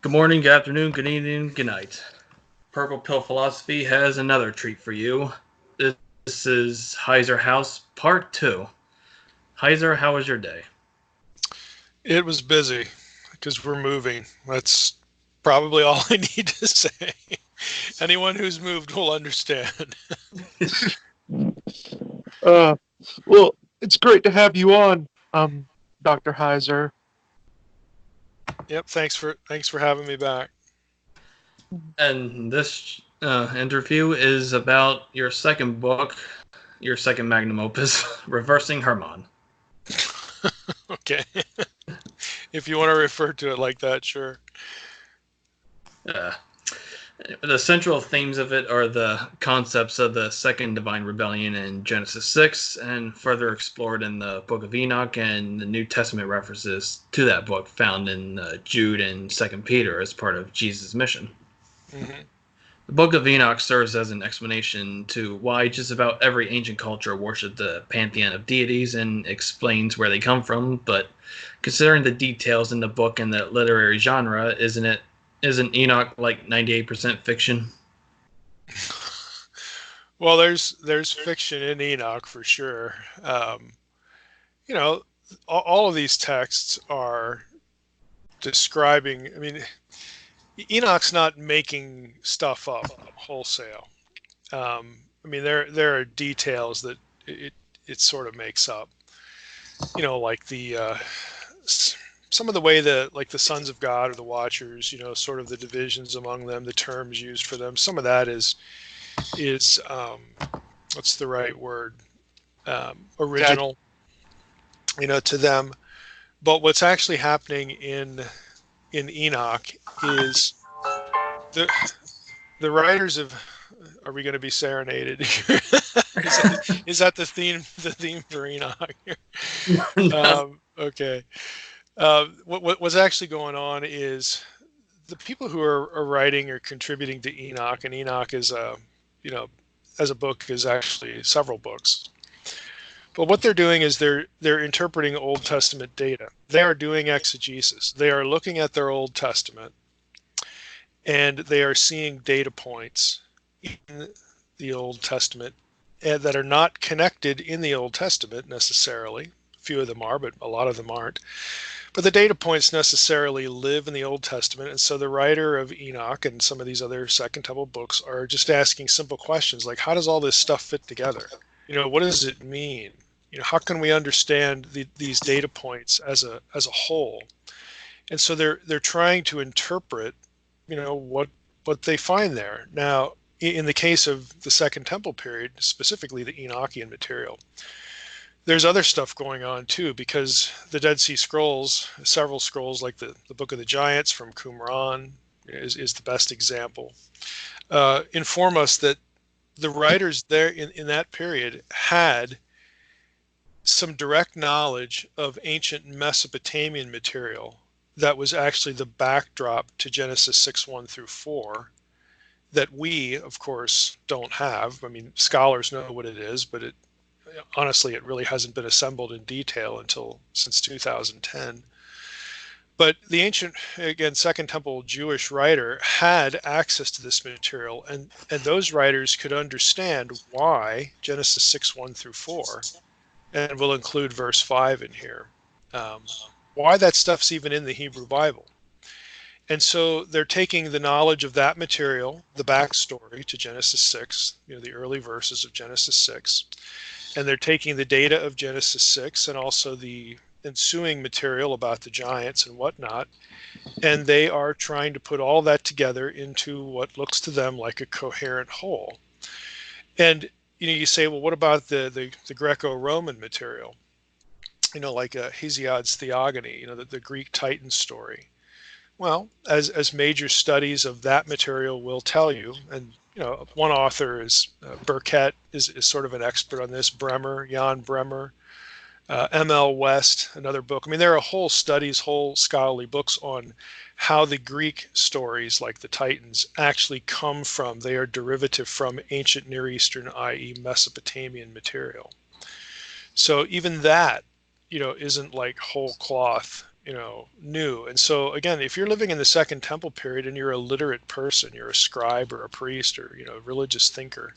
Good morning, good afternoon, good evening, good night. Purple Pill Philosophy has another treat for you. This is Heiser House Part 2. Heiser, how was your day? It was busy because we're moving. That's probably all I need to say. Anyone who's moved will understand. Uh, well, it's great to have you on, Dr. Heiser. Yep, thanks for having me back. And this interview is about your second book, your second magnum opus, Reversing Hermon. Okay. If you want to refer to it like that, sure. Uh, the central themes of it are the concepts of the second divine rebellion in Genesis 6, and further explored in the Book of Enoch and the New Testament references to that book found in Jude and 2nd Peter as part of Jesus' mission. Hmm. The Book of Enoch serves as an explanation to why just about every ancient culture worshipped the pantheon of deities and explains where they come from, but considering the details in the book and the literary genre, isn't Enoch like 98% fiction? Well, there's fiction in Enoch for sure. You know, all of these texts are describing. I mean, Enoch's not making stuff up wholesale. I mean, there are details that it it sort of makes up. Like some of the way the like the sons of God or the Watchers, sort of the divisions among them, the terms used for them. Some of that is what's the right word? Dad, Original, to them. But what's actually happening in Enoch is the the writers of. Are we going to be serenaded here? Is that the theme for Enoch? Okay. What's actually going on is the people who are writing or contributing to Enoch, and Enoch is you know, as a book is actually several books. But what they're doing is they're interpreting Old Testament data. They are doing exegesis. They are looking at their Old Testament and they are seeing data points in the Old Testament that are not connected in the Old Testament necessarily. A few of them are, but a lot of them aren't. But the data points necessarily live in the Old Testament. And so the writer of Enoch and some of these other Second Temple books are just asking simple questions like, how does all this stuff fit together? What does it mean? How can we understand these data points as a whole? And so they're trying to interpret, what they find there. Now, in the case of the Second Temple period, specifically the Enochian material, there's other stuff going on too, because the Dead Sea Scrolls, several scrolls like the Book of the Giants from Qumran is the best example, inform us that the writers there in that period had some direct knowledge of ancient Mesopotamian material that was actually the backdrop to Genesis 6 1 through 4 that we, of course, don't have. I mean, scholars know what it is, but honestly, it really hasn't been assembled in detail until since 2010. But the ancient, again, Second Temple Jewish writer had access to this material, and those writers could understand why Genesis 6 1 through 4, and we'll include verse 5 in here, um, why that stuff's even in the Hebrew Bible. And so they're taking the knowledge of that material, the backstory to Genesis 6, the early verses of Genesis 6, and they're taking the data of Genesis 6 and also the ensuing material about the giants and whatnot, and they are trying to put all that together into what looks to them like a coherent whole. And you say, well, what about the Greco-Roman material? Like Hesiod's Theogony, the Greek Titan story. Well, as major studies of that material will tell you, and one author is Burkett is sort of an expert on this. Jan Bremer, M.L. West, another book. I mean, there are whole studies, whole scholarly books on how the Greek stories like the Titans actually come from. They are derivative from ancient Near Eastern, i.e., Mesopotamian material. So even that, isn't like whole cloth. new. And so again, if you're living in the Second Temple period and you're a literate person, you're a scribe or a priest or religious thinker,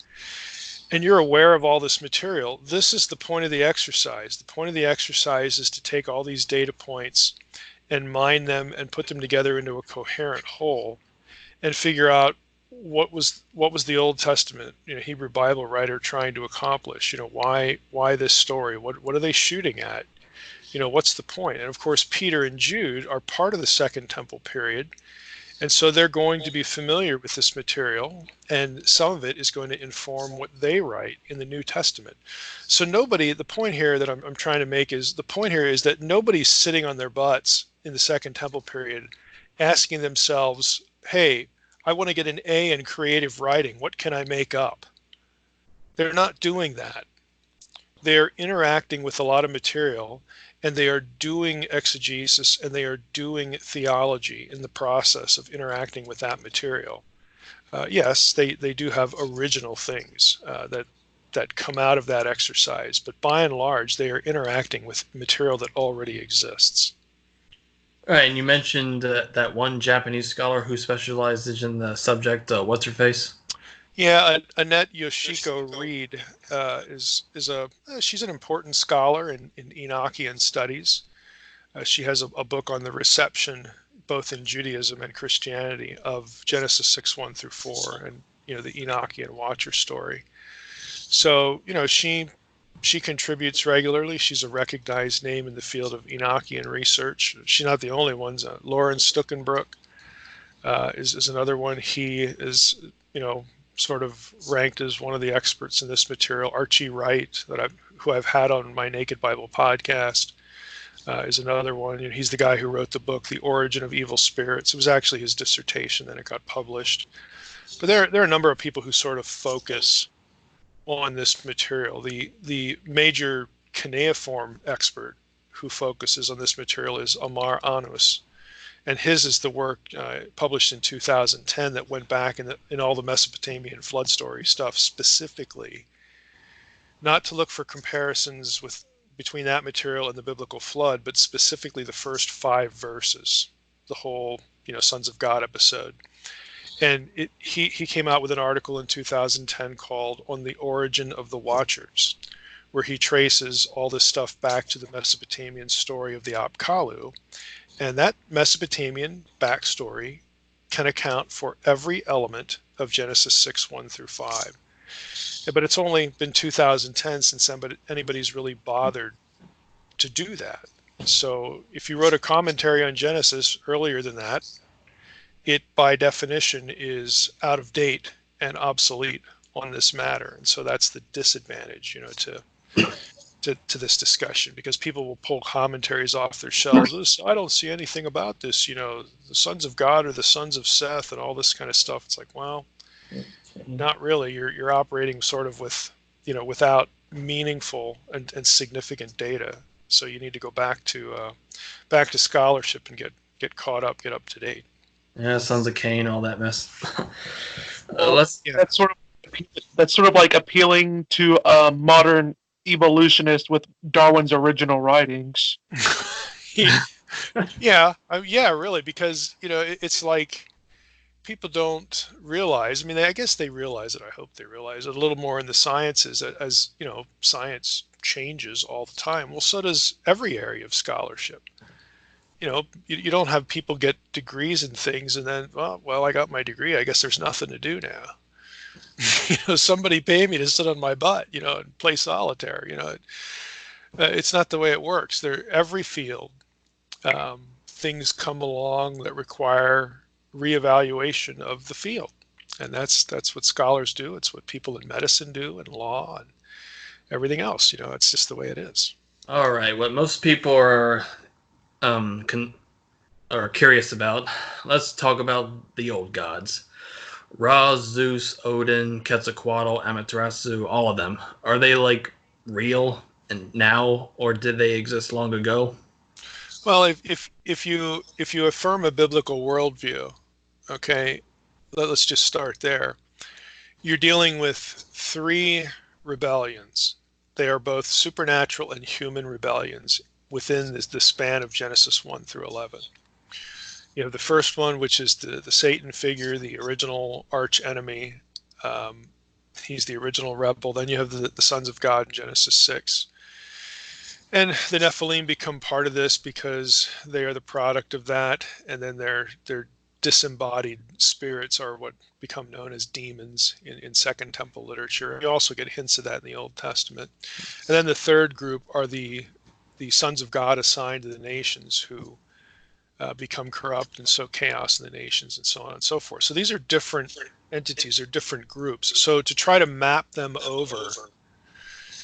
and you're aware of all this material, this is the point of the exercise. The point of the exercise is to take all these data points and mine them and put them together into a coherent whole and figure out what was the Old Testament, Hebrew Bible writer trying to accomplish. Why this story? What are they shooting at? What's the point? And of course, Peter and Jude are part of the Second Temple period, and so they're going to be familiar with this material, and some of it is going to inform what they write in the New Testament. So the point here that I'm trying to make is, the point here is that nobody's sitting on their butts in the Second Temple period asking themselves, hey, I want to get an A in creative writing. What can I make up? They're not doing that. They're interacting with a lot of material, and they are doing exegesis, and they are doing theology in the process of interacting with that material. Yes, they do have original things that come out of that exercise, but by and large, they are interacting with material that already exists. All right, and you mentioned that one Japanese scholar who specializes in the subject. What's her face? Yeah, Annette Yoshiko Reed she's an important scholar in Enochian studies. She has a book on the reception, both in Judaism and Christianity, of Genesis 6:1 through 4, and the Enochian Watcher story. So she contributes regularly. She's a recognized name in the field of Enochian research. She's not the only one. Lawrence Stuckenbrook is another one. He is, sort of ranked as one of the experts in this material. Archie Wright, who I've had on my Naked Bible podcast, is another one. He's the guy who wrote the book, The Origin of Evil Spirits. It was actually his dissertation, then it got published. But there are a number of people who sort of focus on this material. The major cuneiform expert who focuses on this material is Amar Anus, and his is the work published in 2010 that went back in all the Mesopotamian flood story stuff specifically, not to look for comparisons between that material and the biblical flood, but specifically the first 5 verses, the whole Sons of God episode. And he came out with an article in 2010 called On the Origin of the Watchers, where he traces all this stuff back to the Mesopotamian story of the Apkallu. And that Mesopotamian backstory can account for every element of Genesis 6:1 through 5. But it's only been 2010 since anybody's really bothered to do that. So if you wrote a commentary on Genesis earlier than that, it by definition is out of date and obsolete on this matter. And so that's the disadvantage, to this discussion, because people will pull commentaries off their shelves. I don't see anything about this, the sons of God or the sons of Seth and all this kind of stuff. It's like, well, not really. You're operating sort of with, without meaningful and significant data. So you need to go back to scholarship and get caught up, get up to date. Yeah, Sons of Cain, all that mess. That's sort of like appealing to a modern evolutionist with Darwin's original writings. Yeah, really, because it's like people don't realize. I mean, I guess they realize it. I hope they realize it a little more in the sciences, as science changes all the time. Well, so does every area of scholarship. You don't have people get degrees in things and then, well, I got my degree, I guess there's nothing to do now. Somebody pay me to sit on my butt, and play solitaire. It's not the way it works. Every field, things come along that require reevaluation of the field, and that's what scholars do. It's what people in medicine do, and law, and everything else. It's just the way it is. All right, what most people are curious about. Let's talk about the old gods. Ra, Zeus, Odin, Quetzalcoatl, Amaterasu, all of them. Are they real and now, or did they exist long ago? Well, if you affirm a biblical worldview, okay, let's just start there. You're dealing with 3 rebellions. They are both supernatural and human rebellions within the span of Genesis 1 through 11. You have the first one, which is the Satan figure, the original arch enemy. He's the original rebel. Then you have the sons of God in Genesis 6. And the Nephilim become part of this because they are the product of that. And then their disembodied spirits are what become known as demons in Second Temple literature. You also get hints of that in the Old Testament. And then the third group are the sons of God assigned to the nations who become corrupt and sow chaos in the nations and so on and so forth. So these are different entities, or different groups. So to try to map them over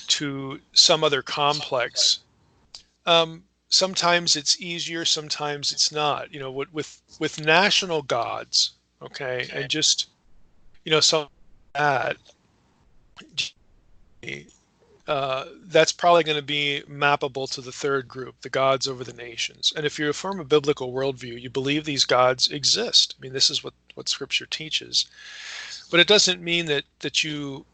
to some other complex, sometimes it's easier, sometimes it's not. You know, with national gods, okay, and just, you know, some that that's probably going to be mappable to the third group, the gods over the nations. And if you affirm a biblical worldview, you believe these gods exist. I mean, this is what Scripture teaches. But it doesn't mean that you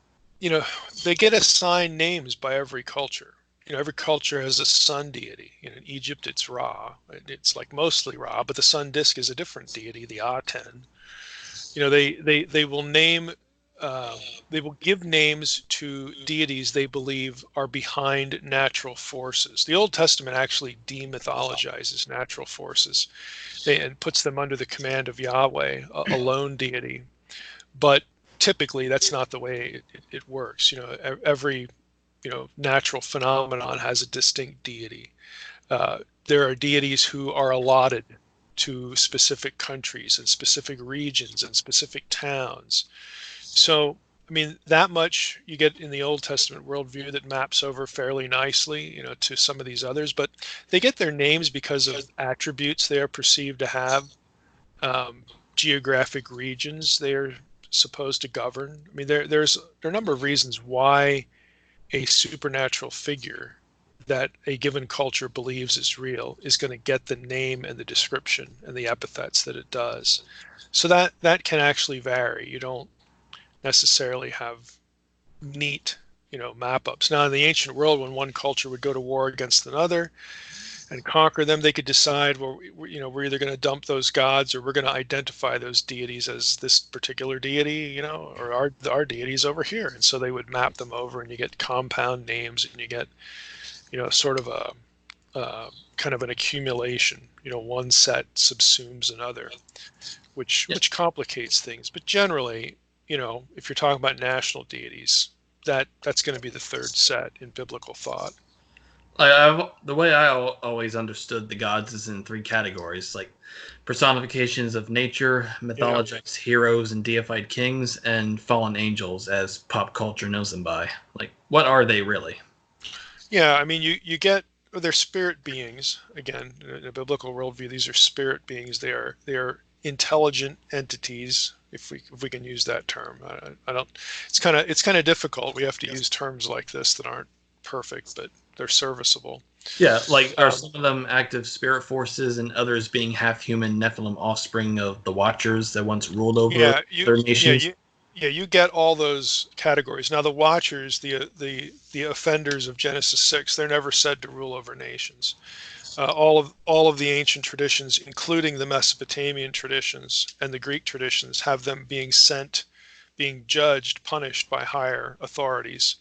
know, they get assigned names by every culture. You know, every culture has a sun deity. You know, in Egypt, it's Ra. It's like mostly Ra, but the sun disk is a different deity, the Aten. You know, they will name, they will give names to deities they believe are behind natural forces. The Old Testament actually demythologizes natural forces and puts them under the command of Yahweh, a lone deity. But typically, that's not the way it works. You know, every natural phenomenon has a distinct deity. There are deities who are allotted to specific countries and specific regions and specific towns. So, I mean, that much you get in the Old Testament worldview that maps over fairly nicely, you know, to some of these others. But they get their names because of attributes they are perceived to have, geographic regions they are supposed to govern. I mean, there are a number of reasons why a supernatural figure that a given culture believes is real is going to get the name and the description and the epithets that it does. So that can actually vary. You don't necessarily have neat, you know, map ups. Now, in the ancient world, when one culture would go to war against another and conquer them, they could decide, well, you know, we're either going to dump those gods or we're going to identify those deities as this particular deity, you know, or our deities over here. And so they would map them over, and you get compound names, and you get, you know, sort of a kind of an accumulation. You know, one set subsumes another, which complicates things. But generally, you know, if you're talking about national deities, that's going to be the third set in biblical thought. The way I always understood the gods is in three categories, like personifications of nature, mythologized heroes and deified kings, and fallen angels as pop culture knows them by. Like, what are they really? Yeah, I mean, you get, they're spirit beings. Again, in a biblical worldview, these are spirit beings. They are intelligent entities, if we can use that term. I don't. It's kind of difficult. We have to use terms like this that aren't perfect, but they're serviceable. Yeah, like, are some of them active spirit forces and others being half-human Nephilim offspring of the Watchers that once ruled over their nations? You get all those categories. Now, the Watchers, the offenders of Genesis 6, they're never said to rule over nations. All of the ancient traditions, including the Mesopotamian traditions and the Greek traditions, have them being sent, being judged, punished by higher authorities,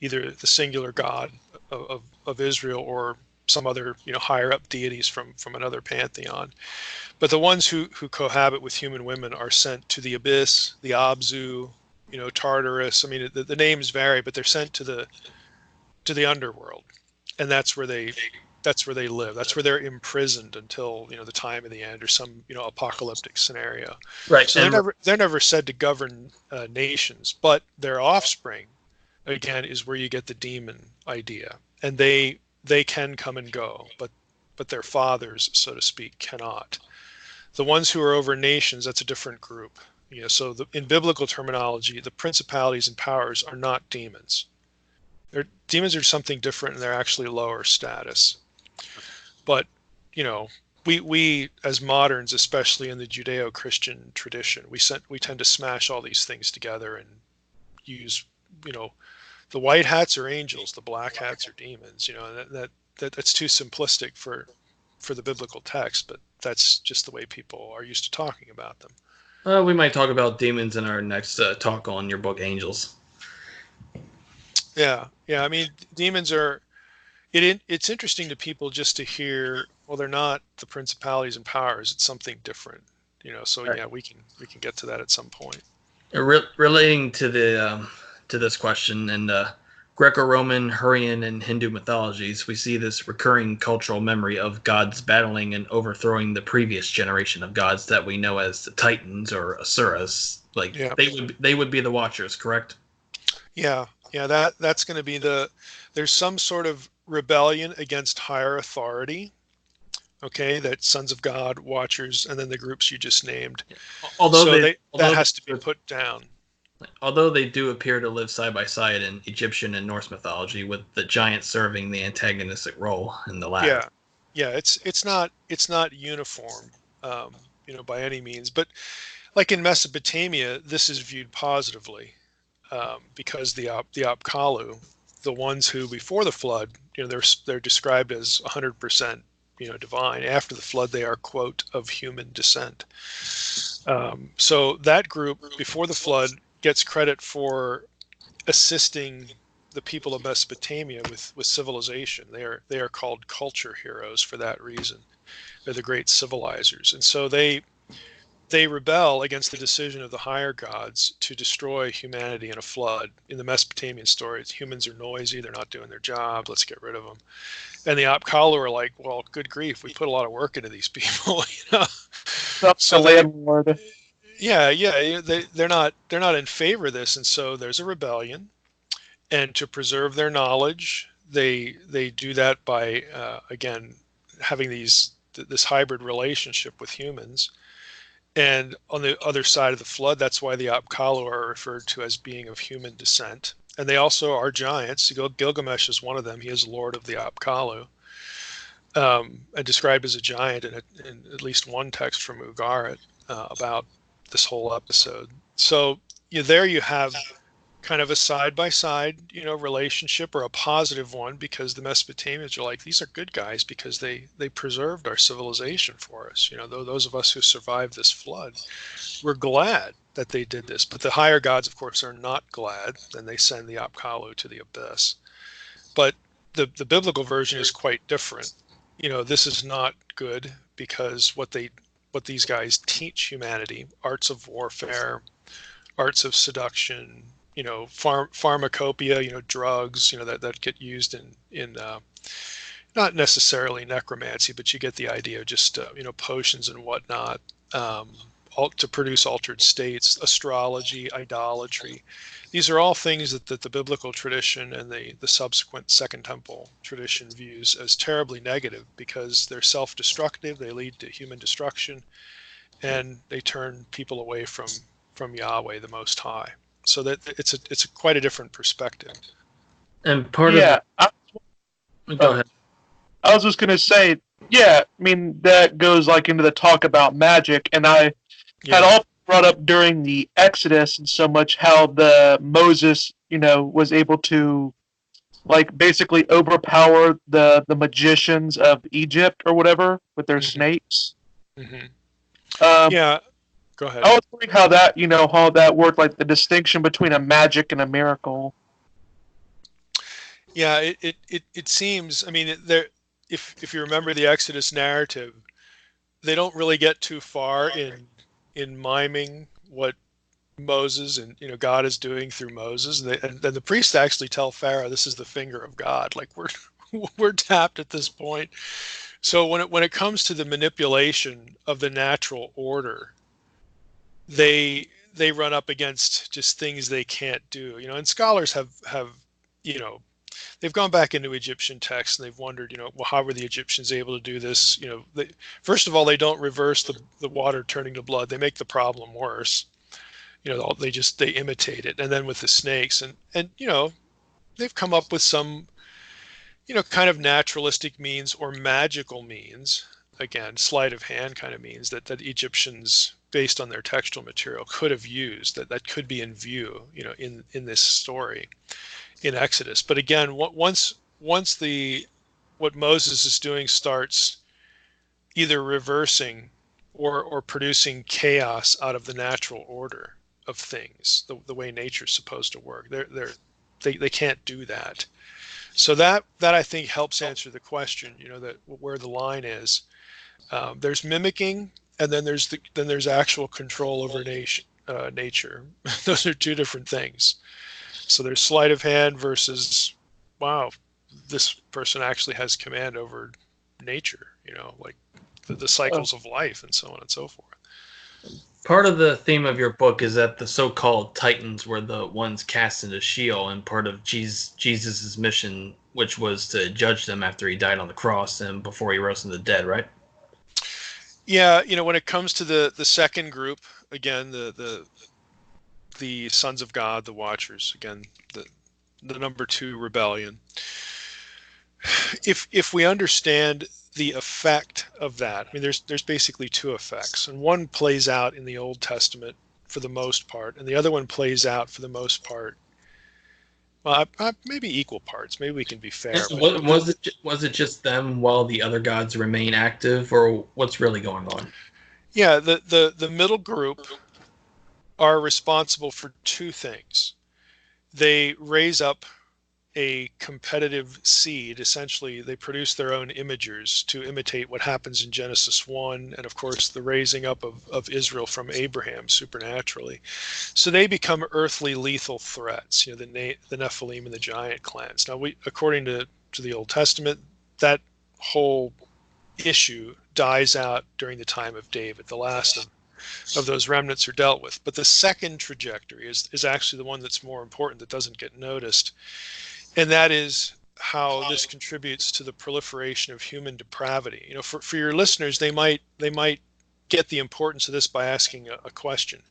either the singular God of Israel or some other, you know, higher up deities from another pantheon. But the ones who cohabit with human women are sent to the abyss, the Abzu, you know, Tartarus. I mean, the names vary, but they're sent to the underworld, and that's where they live. That's where they're imprisoned until, you know, the time of the end or some, you know, apocalyptic scenario. Right. So they're never said to govern nations, but their offspring, again, is where you get the demon idea, and they can come and go, but their fathers, so to speak, cannot. The ones who are over nations, that's a different group. You know, so in biblical terminology, the principalities and powers are not demons. Demons are something different, and they're actually lower status. But, you know, we as moderns, especially in the Judeo-Christian tradition, we tend to smash all these things together and use, you know, the white hats are angels, the black hats are demons. You know, that's too simplistic for the biblical text, but that's just the way people are used to talking about them. We might talk about demons in our next talk on your book, Angels. Yeah, I mean, demons are it's interesting to people just to hear, well, they're not the principalities and powers, it's something different, so Right. yeah, we can get to that at some point. Relating to this question, in Greco-Roman, Hurrian, and Hindu mythologies, we see this recurring cultural memory of gods battling and overthrowing the previous generation of gods that we know as the Titans or Asuras. Like, Yeah. they would be the Watchers, correct? Yeah, that's going to be there's some sort of rebellion against higher authority. Okay, that Sons of God, Watchers, and then the groups you just named. Although that has to be put down. Although they do appear to live side by side in Egyptian and Norse mythology, with the giant serving the antagonistic role in the latter. Yeah, it's not uniform, by any means. But like in Mesopotamia, this is viewed positively, because the Apkallu, the ones who before the flood, they're described as 100%, divine. After the flood, they are, quote, of human descent. So that group before the flood gets credit for assisting the people of Mesopotamia with civilization. They are called culture heroes for that reason. They're the great civilizers, and so they rebel against the decision of the higher gods to destroy humanity in a flood. In the Mesopotamian stories, humans are noisy, they're not doing their job, let's get rid of them. And the Apkallu are like, well, good grief, we put a lot of work into these people. So the landlord. Yeah, they're not in favor of this, and so there's a rebellion. And to preserve their knowledge, they do that by again having this hybrid relationship with humans. And on the other side of the flood, that's why the Apkallu are referred to as being of human descent. And they also are giants. Gilgamesh is one of them. He is Lord of the Apkallu, and described as a giant in at least one text from Ugarit about this whole episode. So there you have kind of a side-by-side, relationship, or a positive one, because the Mesopotamians are like, these are good guys because they preserved our civilization for us. Those of us who survived this flood, we're glad that they did this. But the higher gods, of course, are not glad, and they send the Apkallu to the abyss. But the biblical version is quite different. This is not good, because what these guys teach humanity: arts of warfare, arts of seduction, pharmacopoeia, drugs, that get used in not necessarily necromancy, but you get the idea, just potions and whatnot, to produce altered states, astrology, idolatry. These are all things that the biblical tradition and the subsequent Second Temple tradition views as terribly negative, because they're self-destructive, they lead to human destruction, and they turn people away from Yahweh, the Most High. So that it's quite a different perspective. And part Yeah, go ahead. I was just gonna say, yeah, I mean that goes like into the talk about magic, and I had all brought up during the Exodus, and so much how the Moses, was able to like basically overpower the magicians of Egypt or whatever with their snakes. Yeah, go ahead. I was wondering how that, how that worked, like the distinction between a magic and a miracle. Yeah, it seems. I mean, if you remember the Exodus narrative, they don't really get too far in miming what Moses and God is doing through Moses. And the priests actually tell Pharaoh, "This is the finger of God." Like, we're tapped at this point. So when it comes to the manipulation of the natural order, they run up against just things they can't do. And scholars have they've gone back into Egyptian texts, and they've wondered, well, how were the Egyptians able to do this? First of all, they don't reverse the water turning to blood. They make the problem worse. They imitate it. And then with the snakes, and they've come up with some, kind of naturalistic means or magical means, again, sleight of hand kind of means that Egyptians, based on their textual material, could have used, that could be in view, in this story in Exodus. But again, once the what Moses is doing starts either reversing or producing chaos out of the natural order of things, the way nature's supposed to work. They can't do that. So that I think helps answer the question, that where the line is. There's mimicking, and then there's actual control over nature. Those are two different things. So there's sleight of hand versus, wow, this person actually has command over nature, like the cycles of life and so on and so forth. Part of the theme of your book is that the so-called Titans were the ones cast into Sheol, and part of Jesus' mission, which was to judge them after he died on the cross and before he rose from the dead, right? Yeah, when it comes to the second group, again, the sons of God, the Watchers, again, the number 2 rebellion. If we understand the effect of that, I mean, there's basically 2 effects, and one plays out in the Old Testament for the most part, and the other one plays out for the most part. Well, maybe equal parts. Maybe we can be fair. Was it just them while the other gods remain active, or what's really going on? Yeah, the middle group are responsible for 2 things. They raise up a competitive seed. Essentially, they produce their own imagers to imitate what happens in Genesis 1, and of course the raising up of Israel from Abraham supernaturally. So they become earthly lethal threats, the Nephilim and the giant clans. Now, according to the Old Testament, that whole issue dies out during the time of David. The last of those remnants are dealt with. But the second trajectory is actually the one that's more important, that doesn't get noticed. And that is how this contributes to the proliferation of human depravity. For your listeners, they might get the importance of this by asking a question.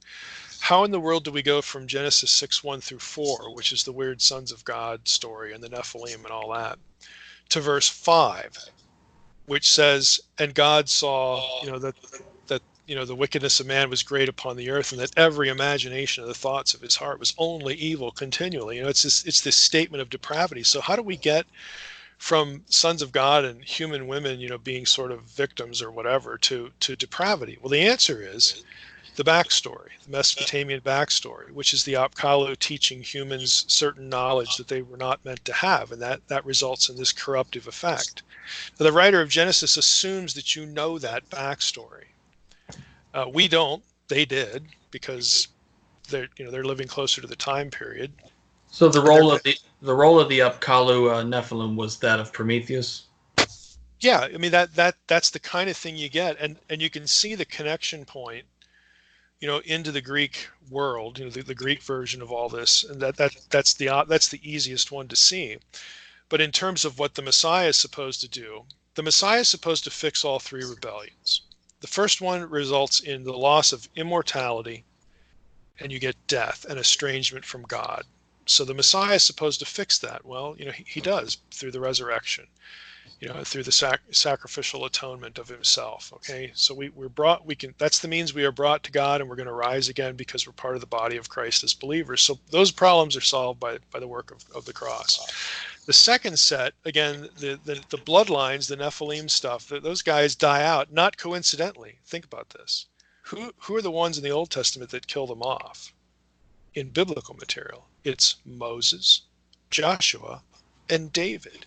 How in the world do we go from Genesis 6:1 through 4, which is the weird sons of God story and the Nephilim and all that, to verse 5, which says, and God saw, that the wickedness of man was great upon the earth, and that every imagination of the thoughts of his heart was only evil continually. It's this statement of depravity. So how do we get from sons of God and human women, being sort of victims or whatever, to depravity? Well, the answer is the backstory, the Mesopotamian backstory, which is the Apkallu teaching humans certain knowledge that they were not meant to have, and that results in this corruptive effect. Now, the writer of Genesis assumes that you know that backstory. We don't. They did, because they're living closer to the time period. So the role of the Apkallu Nephilim was that of Prometheus. Yeah, I mean that's the kind of thing you get, and you can see the connection point, into the Greek world, the Greek version of all this, and that's the easiest one to see. But in terms of what the Messiah is supposed to do, the Messiah is supposed to fix all 3 rebellions. The first one results in the loss of immortality, and you get death and estrangement from God. So the Messiah is supposed to fix that. Well, he does through the resurrection, through the sacrificial atonement of himself. Okay, so we're brought. That's the means we are brought to God, and we're going to rise again because we're part of the body of Christ as believers. So those problems are solved by the work of the cross. The second set, again, the bloodlines, the Nephilim stuff, those guys die out, not coincidentally. Think about this. Who are the ones in the Old Testament that kill them off? In biblical material, it's Moses, Joshua, and David.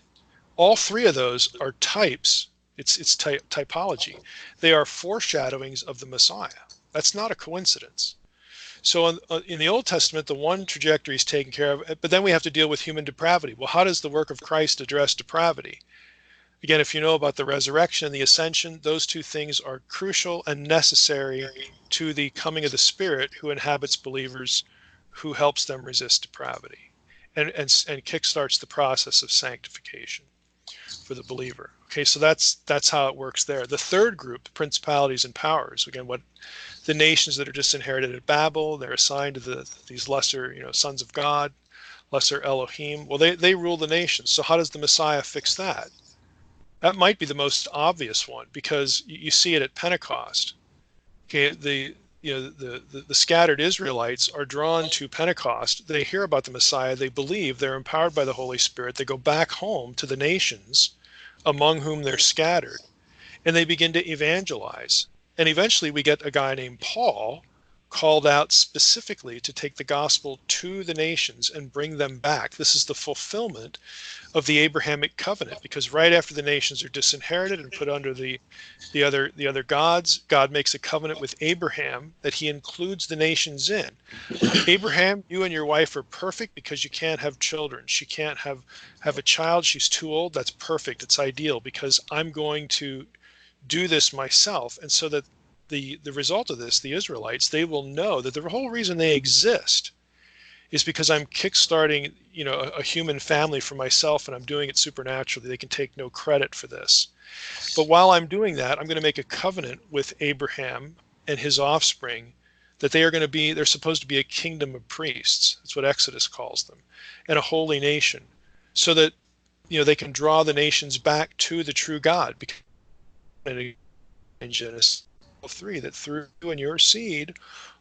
All 3 of those are types. It's typology. They are foreshadowings of the Messiah. That's not a coincidence. So in the Old Testament, the one trajectory is taken care of, but then we have to deal with human depravity. Well, how does the work of Christ address depravity? Again, if you know about the resurrection and the ascension, those 2 things are crucial and necessary to the coming of the Spirit who inhabits believers, who helps them resist depravity, and kickstarts the process of sanctification for the believer. Okay, so that's how it works there. The third group, principalities and powers, again, what the nations that are just inherited at Babel, they're assigned to these lesser, sons of God, lesser Elohim. Well, they rule the nations. So how does the Messiah fix that? That might be the most obvious one, because you see it at Pentecost. Okay, the scattered Israelites are drawn to Pentecost. They hear about the Messiah. They believe. They're empowered by the Holy Spirit. They go back home to the nations among whom they're scattered, and they begin to evangelize. And eventually we get a guy named Paul called out specifically to take the gospel to the nations and bring them back. This is the fulfillment of the Abrahamic covenant, because right after the nations are disinherited and put under the other gods, God makes a covenant with Abraham that he includes the nations in. Abraham, you and your wife are perfect because you can't have children. She can't have a child. She's too old. That's perfect. It's ideal because I'm going to do this myself. And so that the result of this, the Israelites, they will know that the whole reason they exist is because I'm kickstarting, a human family for myself, and I'm doing it supernaturally. They can take no credit for this. But while I'm doing that, I'm going to make a covenant with Abraham and his offspring that they're supposed to be a kingdom of priests. That's what Exodus calls them, and a holy nation, so that they can draw the nations back to the true God. Because in Genesis 3, that through you and your seed,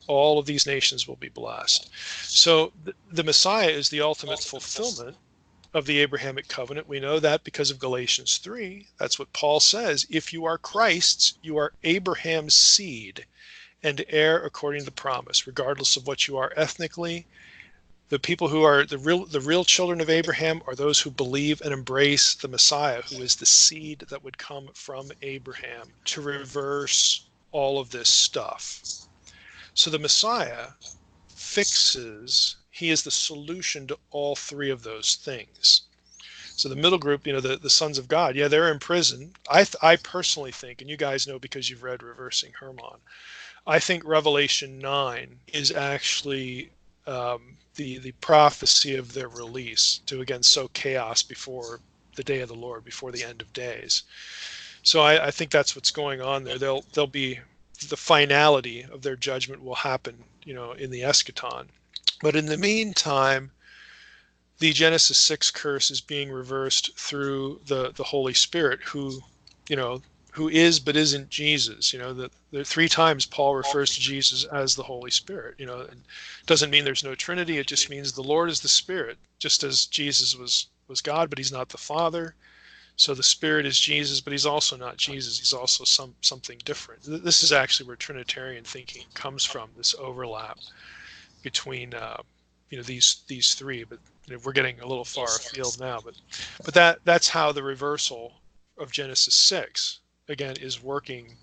all of these nations will be blessed. So the Messiah is the ultimate fulfillment of the Abrahamic covenant. We know that because of Galatians 3. That's what Paul says. If you are Christ's, you are Abraham's seed and heir according to the promise, regardless of what you are ethnically. The people who are the real children of Abraham are those who believe and embrace the Messiah, who is the seed that would come from Abraham to reverse all of this stuff. So the Messiah he is the solution to all three of those things. So the middle group, the sons of God, they're in prison. I personally think, and you guys know because you've read Reversing Hermon, I think Revelation 9 is actually the prophecy of their release to, again, sow chaos before the day of the Lord, before the end of days. So I think that's what's going on there. They'll be, the finality of their judgment will happen, in the eschaton. But in the meantime, the Genesis 6 curse is being reversed through the Holy Spirit, who is but isn't Jesus. The 3 times Paul refers to Jesus as the Holy Spirit. It doesn't mean there's no Trinity. It just means the Lord is the Spirit, just as Jesus was God, but he's not the Father. So the Spirit is Jesus, but he's also not Jesus. He's also something different. This is actually where Trinitarian thinking comes from, this overlap between these three. But we're getting a little far afield now. But that's how the reversal of Genesis 6 again is working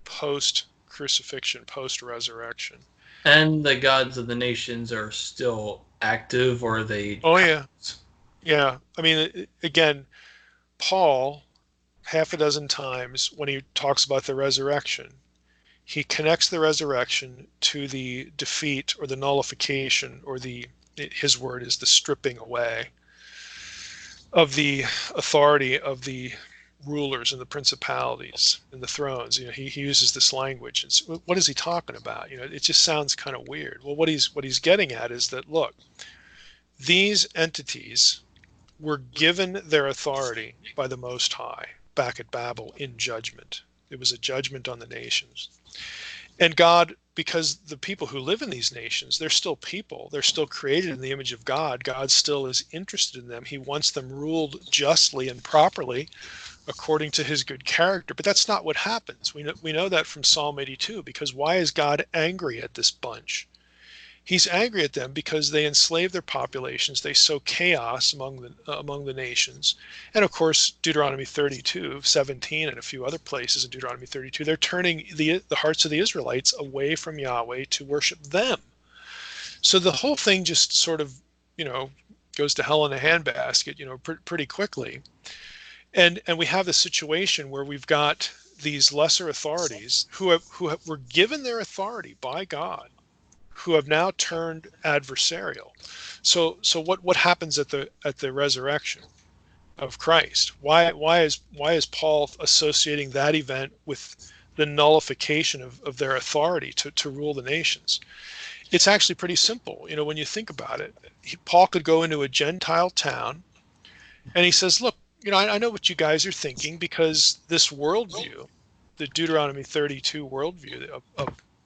post crucifixion, post resurrection. And the gods of the nations are still active, or are they? Oh yeah. I mean, again, Paul, half a dozen times when he talks about the resurrection, he connects the resurrection to the defeat or the nullification, or his word is the stripping away of the authority of the rulers and the principalities and the thrones. He uses this language. What is he talking about? It just sounds kind of weird. Well, what he's getting at is that, look, these entities were given their authority by the Most High back at Babel in judgment. It was a judgment on the nations. And God, because the people who live in these nations, they're still people. They're still created in the image of God. God still is interested in them. He wants them ruled justly and properly according to his good character. But that's not what happens. We know that from Psalm 82, because why is God angry at this bunch? He's angry at them because they enslave their populations. They sow chaos among the nations. And of course, Deuteronomy 32:17 and a few other places in Deuteronomy 32, they're turning the hearts of the Israelites away from Yahweh to worship them. So the whole thing just sort of, goes to hell in a handbasket, pretty quickly. And we have this situation where we've got these lesser authorities who were given their authority by God, who have now turned adversarial. So what happens at the resurrection of Christ? Why is Paul associating that event with the nullification of their authority to rule the nations? It's actually pretty simple. When you think about it, Paul could go into a Gentile town and he says, look, I know what you guys are thinking, because this worldview, the Deuteronomy 32 worldview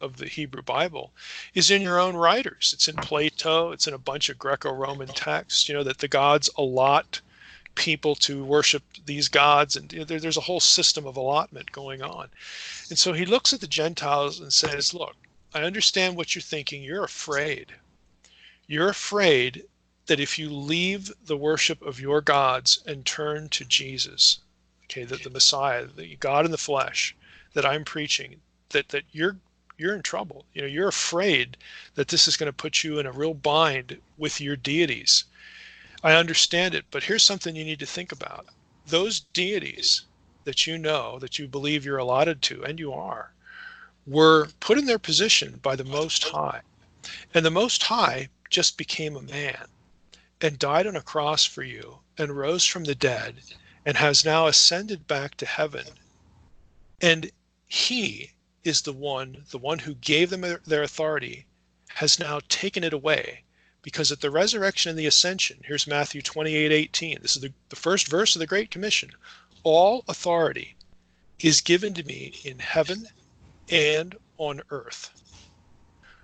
of the Hebrew Bible, is in your own writers. It's in Plato. It's in a bunch of Greco-Roman texts, that the gods allot, people to worship these gods, and there's a whole system of allotment going on. And so he looks at the Gentiles and says, look, I understand what you're thinking. You're afraid. You're afraid that if you leave the worship of your gods and turn to Jesus, okay, that the Messiah, the God in the flesh that I'm preaching, that you're in trouble. You're afraid that this is going to put you in a real bind with your deities. I understand it, but here's something you need to think about. Those deities that that you believe you're allotted to, and you are, were put in their position by the Most High. And the Most High just became a man and died on a cross for you and rose from the dead and has now ascended back to heaven. And he is the one who gave them their authority, has now taken it away. Because at the resurrection and the ascension, here's Matthew 28:18. This is the first verse of the Great Commission. All authority is given to me in heaven and on earth.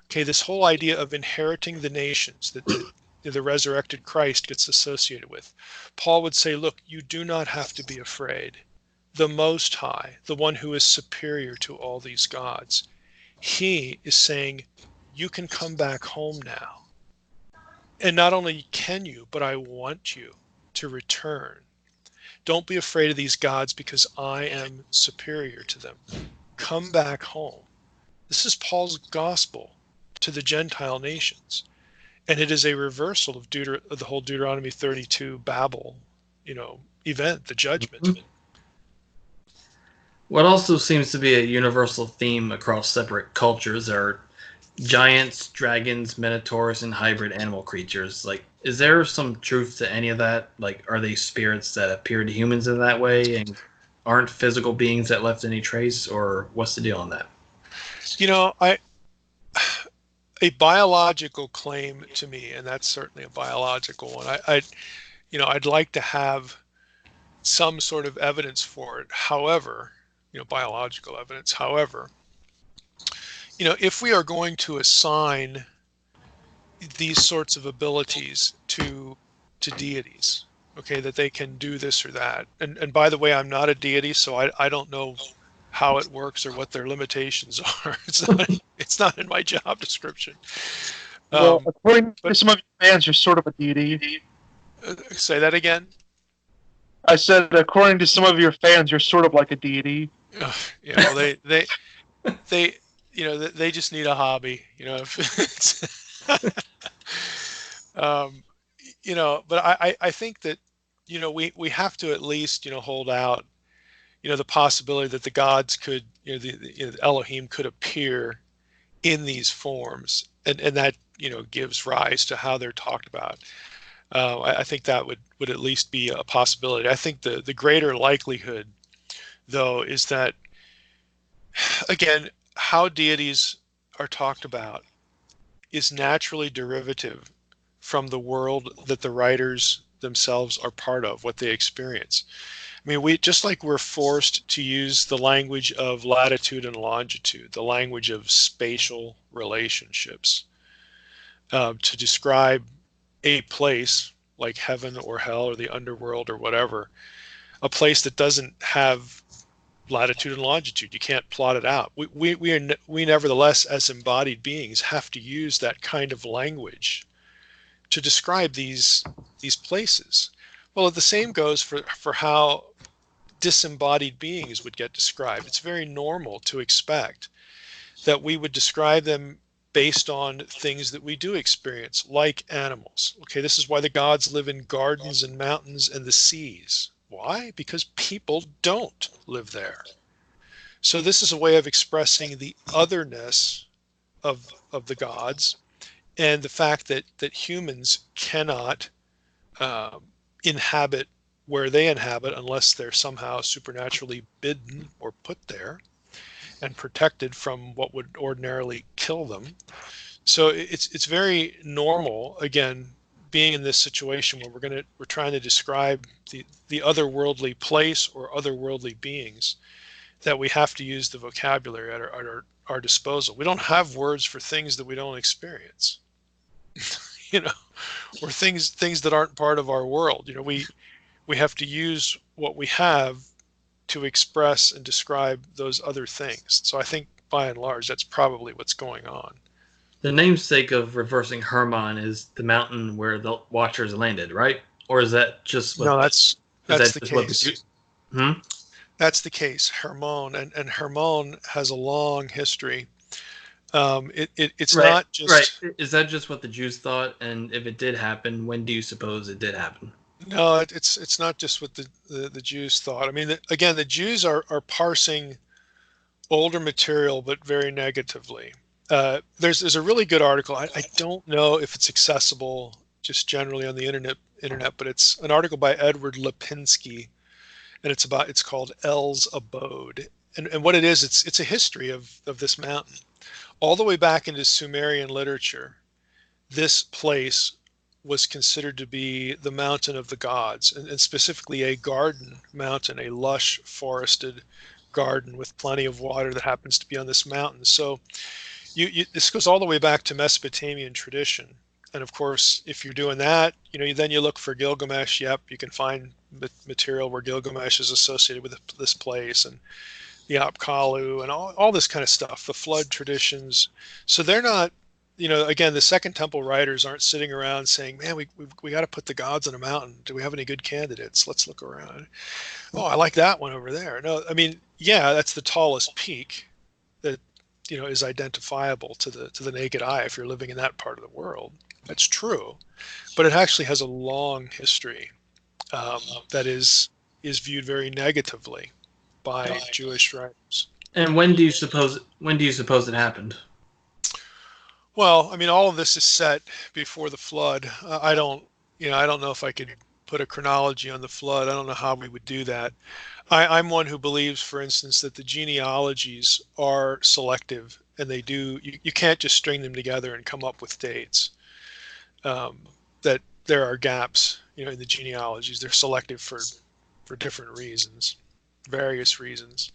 Okay, this whole idea of inheriting the nations that the resurrected Christ gets associated with. Paul would say, look, you do not have to be afraid. The Most High, the one who is superior to all these gods, he is saying, you can come back home now. And not only can you, but I want you to return. Don't be afraid of these gods because I am superior to them. Come back home. This is Paul's gospel to the Gentile nations. And it is a reversal of the whole Deuteronomy 32 Babel, event, the judgment. Mm-hmm. What also seems to be a universal theme across separate cultures are giants, dragons, minotaurs, and hybrid animal creatures. Like, is there some truth to any of that? Like, are they spirits that appear to humans in that way and aren't physical beings that left any trace, or what's the deal on that? A biological claim to me, and that's certainly a biological one. I'd like to have some sort of evidence for it. However, biological evidence. However, if we are going to assign these sorts of abilities to deities, okay, that they can do this or that, and by the way, I'm not a deity, so I don't know how it works or what their limitations are. It's not in my job description. Well, according to some of your fans, you're sort of a deity. Say that again. I said, according to some of your fans, you're sort of like a deity. They just need a hobby. But I think that we have to at least hold out the possibility that the gods could, the Elohim could appear in these forms, and that gives rise to how they're talked about. I think that would at least be a possibility. I think the greater likelihood, though, is that, again, how deities are talked about is naturally derivative from the world that the writers themselves are part of, what they experience. I mean, we just like we're forced to use the language of latitude and longitude, the language of spatial relationships, to describe a place like heaven or hell or the underworld or whatever, a place that doesn't have latitude and longitude. You can't plot it out. We nevertheless, as embodied beings, have to use that kind of language to describe these places. Well, the same goes for how disembodied beings would get described. It's very normal to expect that we would describe them based on things that we do experience, like animals. Okay, this is why the gods live in gardens and mountains and the seas. Why? Because people don't live there. So this is a way of expressing the otherness of the gods, and the fact that humans cannot inhabit where they inhabit unless they're somehow supernaturally bidden or put there and protected from what would ordinarily kill them. So it's very normal, again, being in this situation where we're trying to describe the otherworldly place or otherworldly beings, that we have to use the vocabulary at our disposal. We don't have words for things that we don't experience, or things that aren't part of our world. we have to use what we have to express and describe those other things. So I think by and large, that's probably what's going on. The namesake of Reversing Hermon is the mountain where the Watchers landed, right? Or is that just what? No, Is that's that the just what case. Hmm? That's the case. Hermon, and Hermon has a long history. It's Right, not right. just. Is that just what the Jews thought? And if it did happen, when do you suppose it did happen? No, it's not just what the Jews thought. I mean, again, the Jews are parsing older material, but very negatively. There's a really good article. I don't know if it's accessible just generally on the internet, but it's an article by Edward Lipinski, and it's called L's Abode. And what it is, it's a history of this mountain. All the way back into Sumerian literature, this place was considered to be the mountain of the gods, and specifically a garden mountain, a lush forested garden with plenty of water that happens to be on this mountain. So this goes all the way back to Mesopotamian tradition. And of course, if you're doing that, then you look for Gilgamesh. Yep, you can find material where Gilgamesh is associated with this place, and the Apkallu, and all this kind of stuff, the flood traditions. So they're not, again, the Second Temple writers aren't sitting around saying, man, we got to put the gods on a mountain. Do we have any good candidates? Let's look around. Oh, I like that one over there. No, I mean, yeah, that's the tallest peak that, is identifiable to the naked eye if you're living in that part of the world. That's true. But it actually has a long history that is viewed very negatively by Jewish writers. And when do you suppose it happened? Well, I mean, all of this is set before the flood. I don't know if I could put a chronology on the flood. I don't know how we would do that. I'm one who believes, for instance, that the genealogies are selective, and you can't just string them together and come up with dates. That there are gaps, in the genealogies. They're selective for different reasons, various reasons.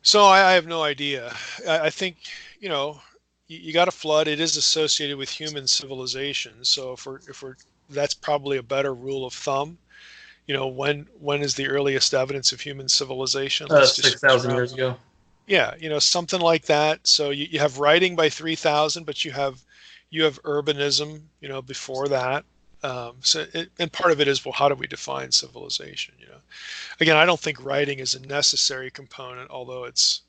So I have no idea. I think, you got a flood. It is associated with human civilization. So if we're that's probably a better rule of thumb. When is the earliest evidence of human civilization? Let's just use 6,000 around. years ago. Yeah, something like that. So you have writing by 3000, but you have urbanism, before that. And part of it is, well, how do we define civilization? Again, I don't think writing is a necessary component, although it's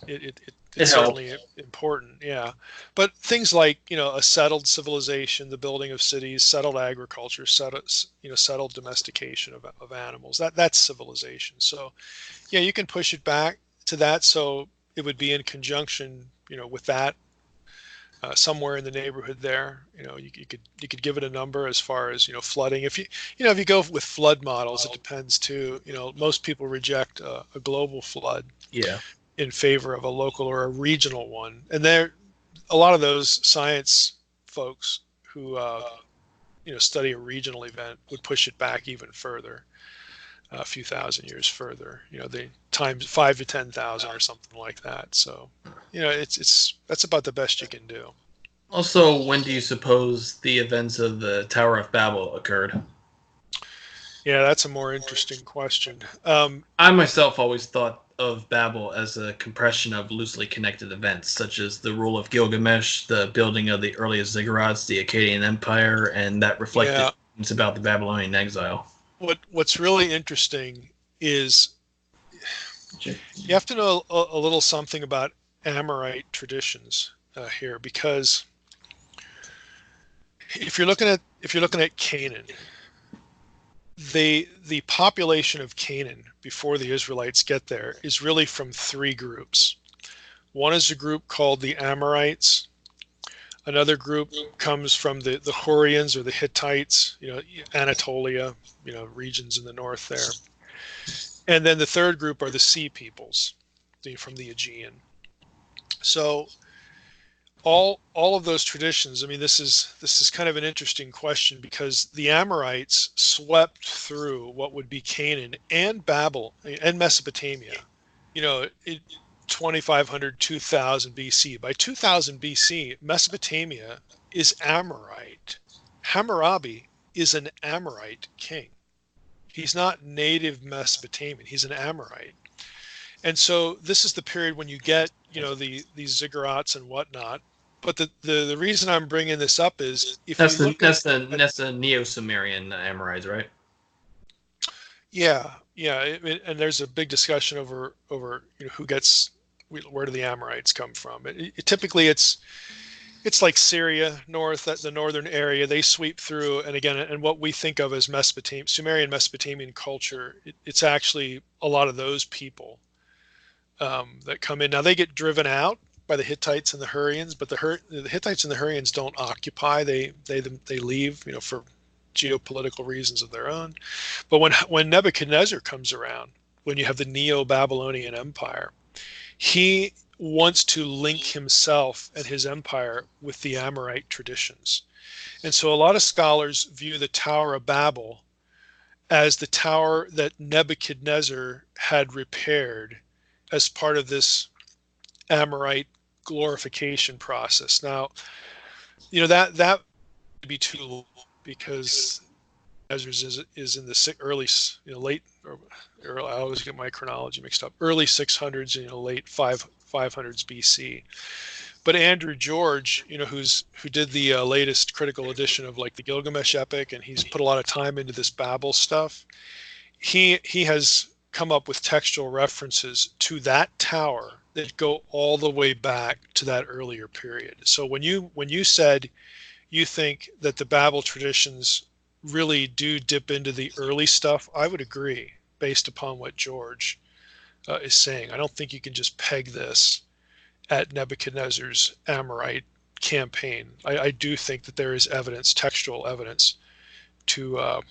It certainly helps. important. Yeah, but things like a settled civilization, the building of cities, settled agriculture, settled domestication of animals. That's civilization. So yeah, you can push it back to that. So it would be in conjunction, with that. Somewhere in the neighborhood there, you could give it a number as far as flooding. If you go with flood models, it depends too. Most people reject a global flood Yeah. in favor of a local or a regional one, and a lot of those science folks who study a regional event would push it back even further, a few thousand years further. They times 5 to 10,000 or something like that. So that's about the best you can do. Also, when do you suppose the events of the Tower of Babel occurred? Yeah, that's a more interesting question. I myself always thought of Babel as a compression of loosely connected events, such as the rule of Gilgamesh, the building of the earliest ziggurats, the Akkadian Empire, and that reflected Yeah, things about the Babylonian exile. what's really interesting is you have to know a little something about Amorite traditions here, because if you're looking at Canaan, the population of Canaan before the Israelites get there is really from three groups. One is a group called the Amorites. Another group comes from the Hurrians or the Hittites, Anatolia, regions in the north there. And then the third group are the Sea peoples, from the Aegean. So all of those traditions, I mean, this is kind of an interesting question, because the Amorites swept through what would be Canaan and Babel and Mesopotamia, 2500, 2000 BC. By 2000 BC, Mesopotamia is Amorite. Hammurabi is an Amorite king. He's not native Mesopotamian. He's an Amorite. And so this is the period when you get, these ziggurats and whatnot. But the reason I'm bringing this up is if That's you the look that's the that's the Neo-Sumerian Amorites, right? yeah, and there's a big discussion over who gets, where do the Amorites come from? Typically it's like Syria, the northern area. They sweep through, and again, and what we think of as Sumerian Mesopotamian culture, it's actually a lot of those people that come in. Now they get driven out by the Hittites and the Hurrians, but the Hittites and the Hurrians don't occupy. They leave, for geopolitical reasons of their own. But when Nebuchadnezzar comes around, when you have the Neo-Babylonian Empire, he wants to link himself and his empire with the Amorite traditions. And so a lot of scholars view the Tower of Babel as the tower that Nebuchadnezzar had repaired as part of this Amorite glorification process. Now, that would be too low, because Ezra's is in the early, late, or I always get my chronology mixed up. Early 600s, late 500s BC. But Andrew George, who did the latest critical edition of like the Gilgamesh epic, and he's put a lot of time into this Babel stuff. He has come up with textual references to that tower that go all the way back to that earlier period. So when you said you think that the Babel traditions really do dip into the early stuff, I would agree based upon what George is saying. I don't think you can just peg this at Nebuchadnezzar's Amorite campaign. I do think that there is evidence, textual evidence, to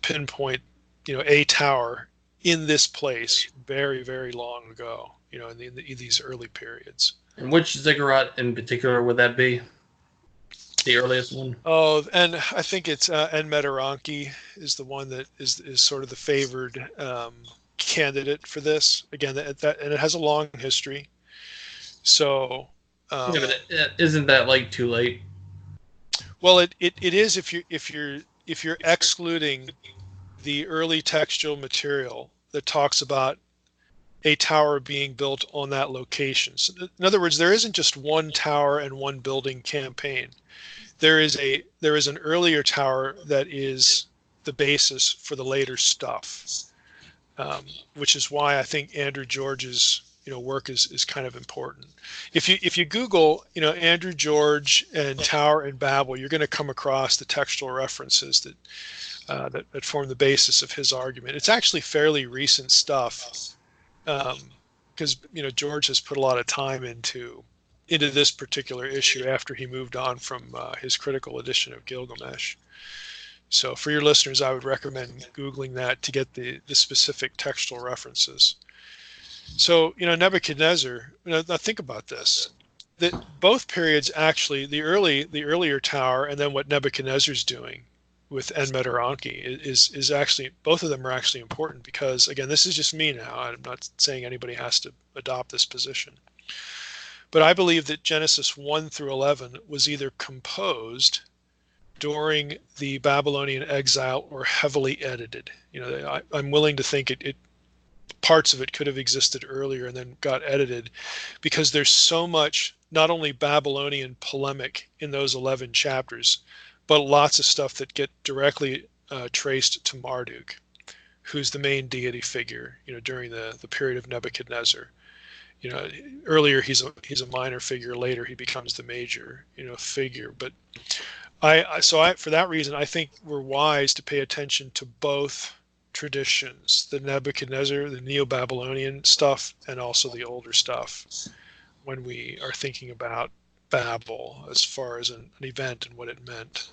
pinpoint, a tower in this place very, very long ago, in these early periods. And which ziggurat in particular would that be? The earliest one? Oh, and I think it's Enmeteronki is the one that is sort of the favored candidate for this. Again, and it has a long history. So, yeah, but isn't that like too late? Well, it is if you're excluding the early textual material that talks about a tower being built on that location. So in other words, there isn't just one tower and one building campaign. There is an earlier tower that is the basis for the later stuff, which is why I think Andrew George's work is kind of important. If you Google Andrew George and Tower and Babel, you're going to come across the textual references that form the basis of his argument. It's actually fairly recent stuff, because George has put a lot of time into this particular issue after he moved on from his critical edition of Gilgamesh. So for your listeners, I would recommend Googling that to get the specific textual references. So, Nebuchadnezzar, now think about this, that both periods actually, the earlier tower and then what Nebuchadnezzar's doing with Enmeteronki is actually, both of them are actually important, because again, this is just me now. I'm not saying anybody has to adopt this position. But I believe that Genesis 1 through 11 was either composed during the Babylonian exile or heavily edited. I'm willing to think parts of it could have existed earlier and then got edited, because there's so much, not only Babylonian polemic in those 11 chapters, but lots of stuff that get directly traced to Marduk, who's the main deity figure, during the period of Nebuchadnezzar. Earlier he's a minor figure, later he becomes the major, figure. But for that reason, I think we're wise to pay attention to both traditions, the Nebuchadnezzar, the Neo-Babylonian stuff, and also the older stuff, when we are thinking about Babel as far as an event and what it meant.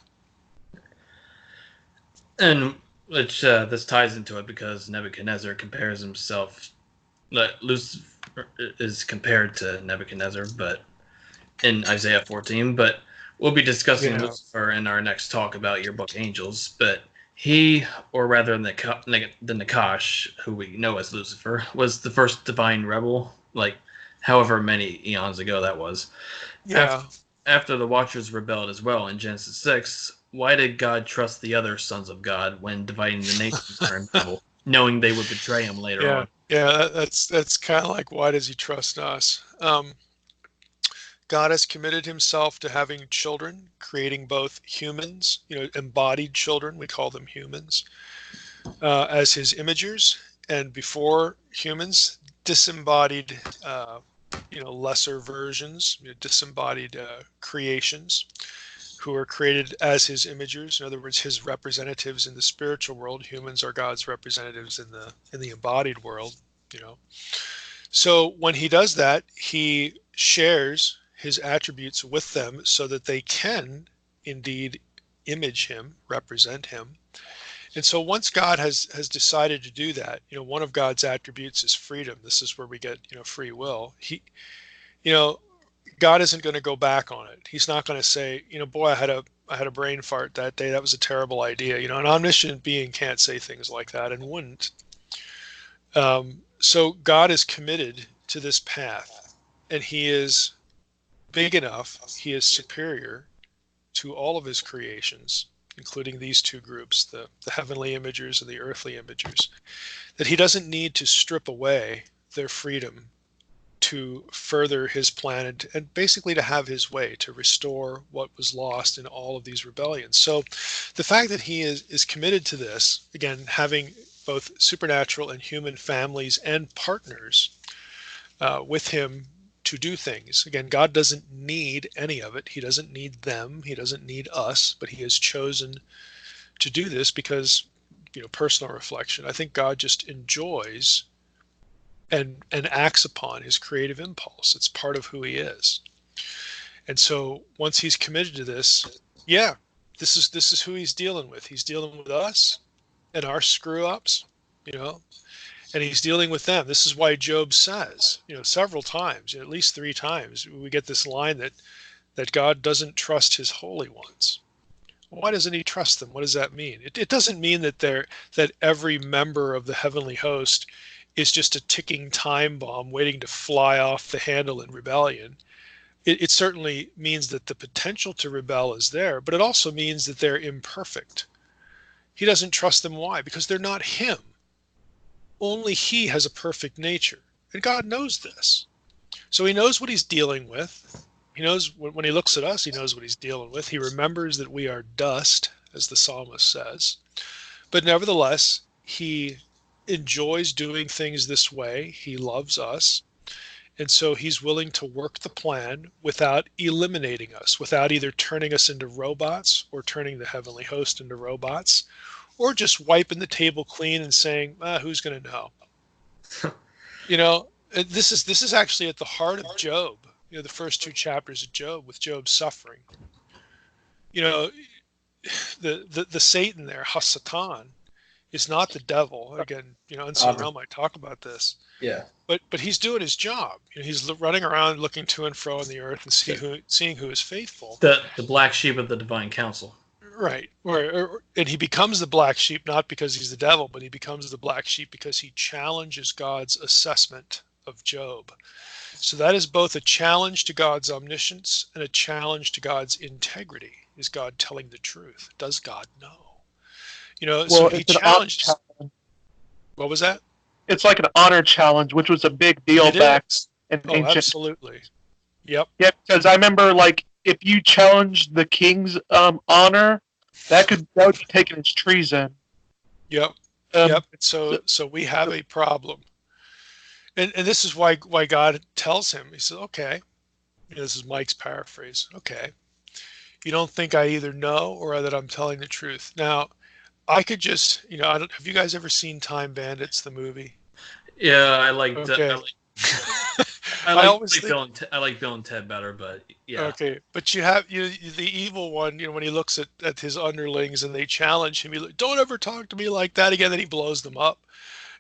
And which this ties into it, because Nebuchadnezzar compares himself, Lucifer is compared to Nebuchadnezzar, but in Isaiah 14. But we'll be discussing Lucifer in our next talk about your book Angels. But he, or rather the Nakash, who we know as Lucifer, was the first divine rebel, like however many eons ago that was. Yeah. After the Watchers rebelled as well in Genesis 6, why did God trust the other sons of God when dividing the nations during Babel, knowing they would betray him later Yeah, on? yeah, that's kind of like, why does he trust us? God has committed himself to having children, creating both humans, embodied children, we call them humans, as his imagers, and before humans, disembodied, lesser versions, disembodied creations who are created as his imagers. In other words, his representatives in the spiritual world. Humans are God's representatives in the embodied world. You know, so when he does that, he shares his attributes with them so that they can indeed image him, represent him. And so once God has decided to do that, one of God's attributes is freedom. This is where we get, free will. You know, God isn't going to go back on it. He's not going to say, boy, I had a brain fart that day. That was a terrible idea. An omniscient being can't say things like that and wouldn't. So God is committed to this path, and he is big enough, he is superior to all of his creations, including these two groups, the heavenly imagers and the earthly imagers, that he doesn't need to strip away their freedom to further his plan and basically to have his way, to restore what was lost in all of these rebellions. So the fact that he is committed to this, again, having both supernatural and human families and partners with him to do things. Again, God doesn't need any of it. He doesn't need them. He doesn't need us, but he has chosen to do this because, personal reflection. I think God just enjoys and acts upon his creative impulse. It's part of who he is. And so once he's committed to this, yeah, this is who he's dealing with. He's dealing with us and our screw ups, and he's dealing with them. This is why Job says, several times, at least 3 times, we get this line that God doesn't trust his holy ones. Why doesn't he trust them? What does that mean? It doesn't mean that every member of the heavenly host is just a ticking time bomb waiting to fly off the handle in rebellion. It certainly means that the potential to rebel is there, but it also means that they're imperfect. He doesn't trust them. Why? Because they're not him. Only he has a perfect nature, and God knows this. So he knows what he's dealing with. He knows when he looks at us, he knows what he's dealing with. He remembers that we are dust, as the psalmist says. But nevertheless, he enjoys doing things this way. He loves us. And so he's willing to work the plan without eliminating us, without either turning us into robots or turning the heavenly host into robots, or just wiping the table clean and saying, who's going to know? This is actually at the heart of Job. The first 2 chapters of Job, with Job's suffering. The Satan there, Hasatan, is not the devil. Again, Unseen Realm might talk about this. Yeah. But he's doing his job. He's running around looking to and fro on the earth and seeing who is faithful. The black sheep of the divine council. Right. And he becomes the black sheep not because he's the devil, but he becomes the black sheep because he challenges God's assessment of Job. So that is both a challenge to God's omniscience and a challenge to God's integrity. Is God telling the truth? Does God know? So he challenged. What was that? It's like an honor challenge, which was a big deal back in ancient. Absolutely. Yep. Yeah, because I remember, if you challenged the king's honor, that would be taken as treason. Yep. Yep. So we have a problem, and this is why God tells him. He says, "Okay," this is Mike's paraphrase. "Okay, you don't think I either know or that I'm telling the truth." Now, I could just, have you guys ever seen Time Bandits, the movie? Yeah, I like. Okay. I like Bill and Ted better, but yeah. Okay, but you have the evil one. When he looks at his underlings and they challenge him, don't ever talk to me like that again. Then he blows them up.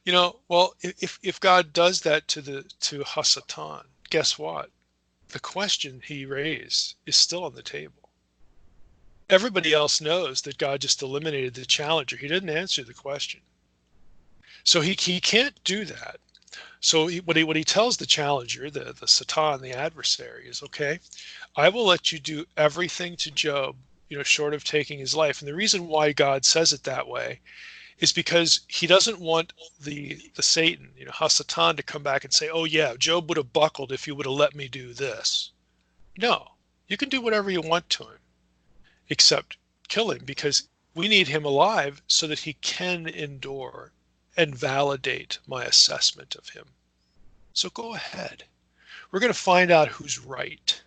Well, if God does that to Hasatan, guess what? The question he raised is still on the table. Everybody else knows that God just eliminated the challenger. He didn't answer the question. So he can't do that. So what he tells the challenger, the Satan, the adversary, is, okay, I will let you do everything to Job, short of taking his life. And the reason why God says it that way is because he doesn't want the Satan, Hasatan, to come back and say, oh yeah, Job would have buckled if you would have let me do this. No, you can do whatever you want to him, except kill him, because we need him alive so that he can endure and validate my assessment of him. So go ahead. We're going to find out who's right.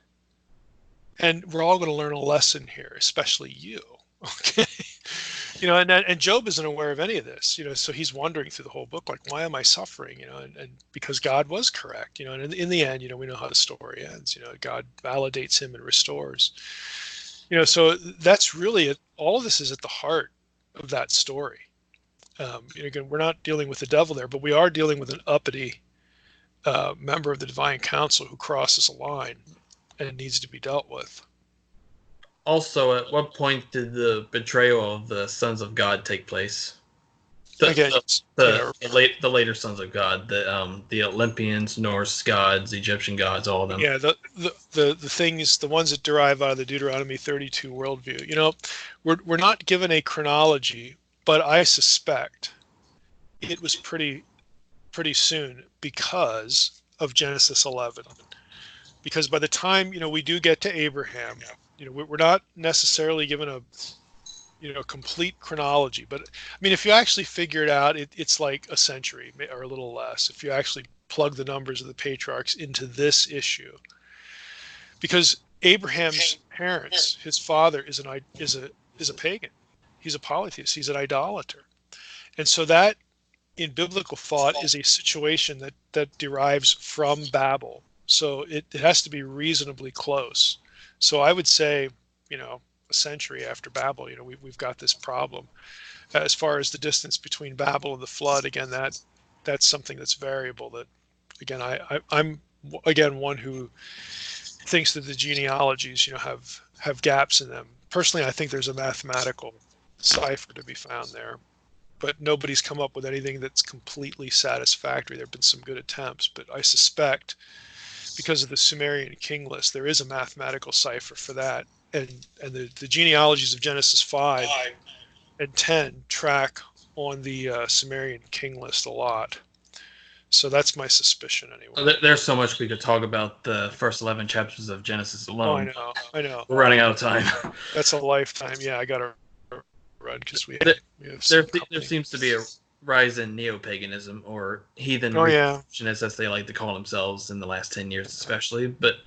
And we're all going to learn a lesson here, especially you. Okay. And Job isn't aware of any of this, so he's wandering through the whole book, like, why am I suffering? And because God was correct, and in the end, we know how the story ends. God validates him and restores. So that's really it. All of this is at the heart of that story. Again, we're not dealing with the devil there, but we are dealing with an uppity member of the divine council who crosses a line and needs to be dealt with. Also, at what point did the betrayal of the sons of God take place? The later sons of God, the Olympians, Norse gods, Egyptian gods, all of them. Yeah, the things, the ones that derive out of the Deuteronomy 32 worldview. We're not given a chronology, but I suspect it was pretty soon because of Genesis 11. Because by the time we do get to Abraham, we're not necessarily given a complete chronology, but I mean, if you actually figure it out, it's like a century or a little less if you actually plug the numbers of the patriarchs into this issue. Because Abraham's parents, his father is a pagan. He's a polytheist. He's an idolater. And so that in biblical thought is a situation that derives from Babel. So it has to be reasonably close. So I would say, a century after Babel, we've got this problem. As far as the distance between Babel and the flood, again, that's something that's variable. That, again, I'm again one who thinks that the genealogies, have gaps in them. Personally, I think there's a mathematical cipher to be found there, but nobody's come up with anything that's completely satisfactory. There have been some good attempts, but I suspect because of the Sumerian king list, there is a mathematical cipher for that. And the genealogies of Genesis 5 and 10 track on the Sumerian king list a lot. So that's my suspicion anyway. There's so much we could talk about the first 11 chapters of Genesis alone. Oh, I know. We're running out of time. That's a lifetime. Yeah, I got to run because we have there seems to be a rise in neo-paganism or heathen religionists, as they like to call themselves in the last 10 years especially. But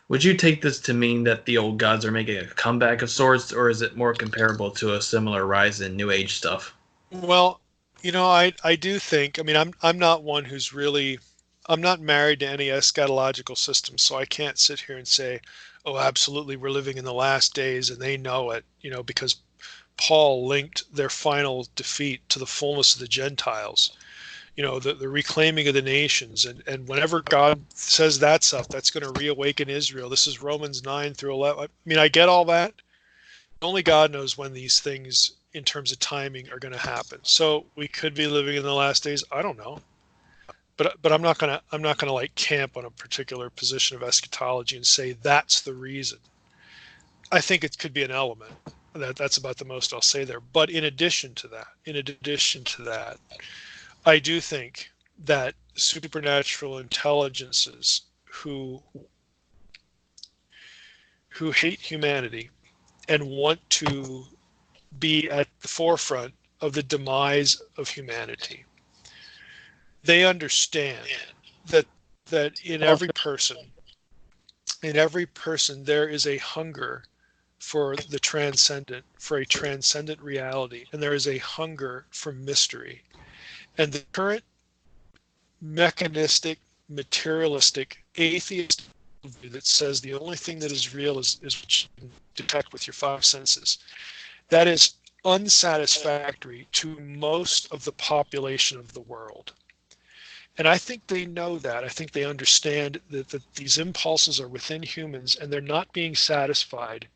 would you take this to mean that the old gods are making a comeback of sorts, or is it more comparable to a similar rise in New Age stuff? Well, I do think, I mean, I'm not one who's really, I'm not married to any eschatological system, so I can't sit here and say, oh, absolutely, we're living in the last days and they know it, because Paul linked their final defeat to the fullness of the Gentiles, the reclaiming of the nations. And whenever God says that stuff, that's going to reawaken Israel. This is Romans 9 through 11. I mean, I get all that. Only God knows when these things in terms of timing are going to happen. So we could be living in the last days. I don't know. But I'm not going to like camp on a particular position of eschatology and say that's the reason. I think it could be an element. That's about the most I'll say there. But in addition to that, I do think that supernatural intelligences who hate humanity and want to be at the forefront of the demise of humanity, they understand that in every person there is a hunger for the transcendent, for a transcendent reality, and there is a hunger for mystery. And the current mechanistic, materialistic, atheist view that says the only thing that is real is what you can detect with your five senses, that is unsatisfactory to most of the population of the world. And I think they know that. I think they understand that these impulses are within humans and they're not being satisfied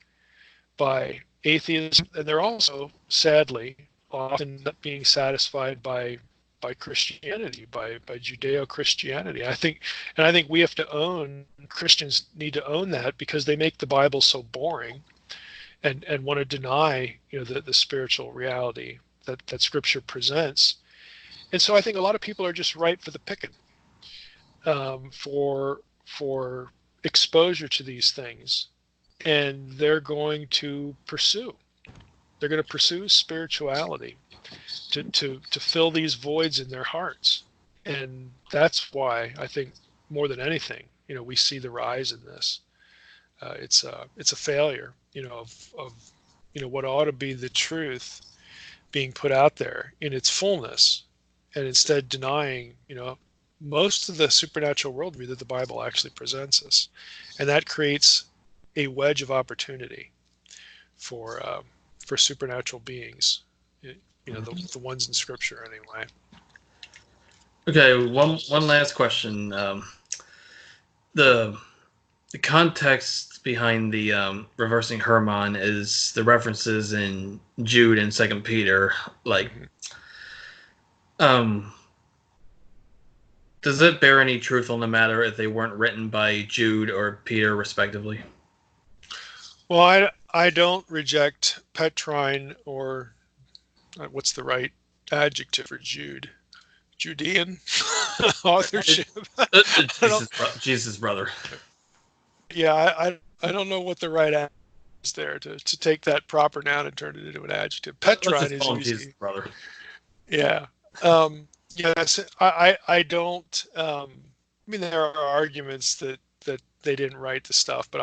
by atheism. And they're also, sadly, often not being satisfied by Christianity, by Judeo-Christianity. I think we have to own, Christians need to own that, because they make the Bible so boring and want to deny, the spiritual reality that Scripture presents. And so I think a lot of people are just ripe for the picking, for exposure to these things, and they're going to pursue. They're going to pursue spirituality to fill these voids in their hearts, and that's why I think more than anything, we see the rise in this. It's a failure, of what ought to be the truth being put out there in its fullness, and instead denying, most of the supernatural worldview that the Bible actually presents us, and that creates a wedge of opportunity for supernatural beings, the ones in Scripture anyway. Okay, one last question. The context behind the Reversing Hermon is the references in Jude and Second Peter. Like, does it bear any truth on the matter if they weren't written by Jude or Peter, respectively? Well, I don't reject Petrine, or what's the right adjective for Jude? Judean authorship. Jesus' brother. Yeah, I don't know what the right adjective is there to take that proper noun and turn it into an adjective. Petrine is easy. Jesus' brother. Yeah. Yes, I don't. I mean, there are arguments that they didn't write the stuff, but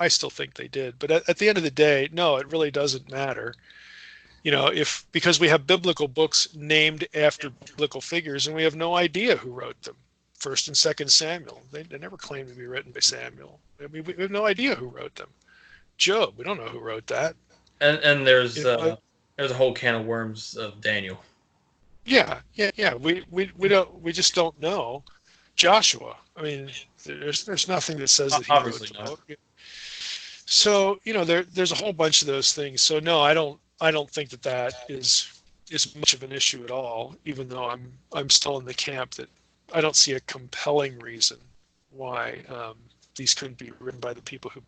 I still think they did. But at the end of the day, no, it really doesn't matter. Because we have biblical books named after biblical figures, and we have no idea who wrote them. First and Second Samuel, they never claimed to be written by Samuel. We have no idea who wrote them. Job, we don't know who wrote that. And there's a whole can of worms of Daniel. Yeah. We just don't know. Joshua, I mean, there's nothing that says that he wrote the book. So there's a whole bunch of those things. So no, I don't think that is much of an issue at all. Even though I'm still in the camp that I don't see a compelling reason why these couldn't be written by the people who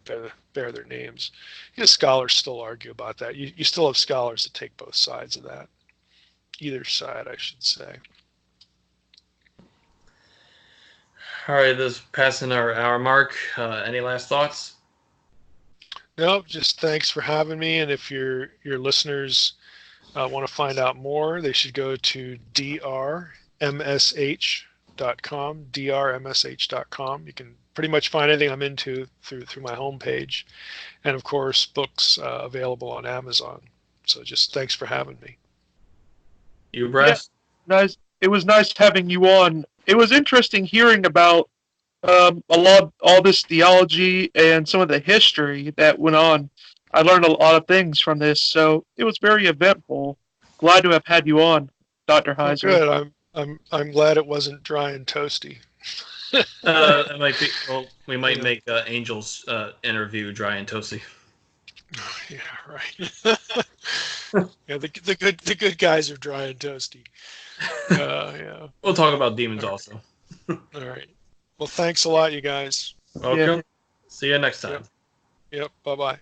bear their names. Scholars still argue about that. You still have scholars that take both sides of that. Either side, I should say. All right, this is passing our hour mark. Any last thoughts? Nope, just thanks for having me. And if your listeners want to find out more, they should go to drmsh.com, drmsh.com. You can pretty much find anything I'm into through my homepage. And of course, books available on Amazon. So just thanks for having me. You, Brett? Yeah, nice. It was nice having you on. It was interesting hearing about all this theology and some of the history that went on. I learned a lot of things from this, so it was very eventful. Glad to have had you on, Dr. Heiser. Good. I'm glad it wasn't dry and toasty. It might be. Well, we might make Angel's interview dry and toasty. Yeah, right. Yeah, the good guys are dry and toasty. Yeah. We'll talk about demons also. All right. Well, thanks a lot, you guys. Welcome. Yeah. See you next time. Yep. Bye-bye.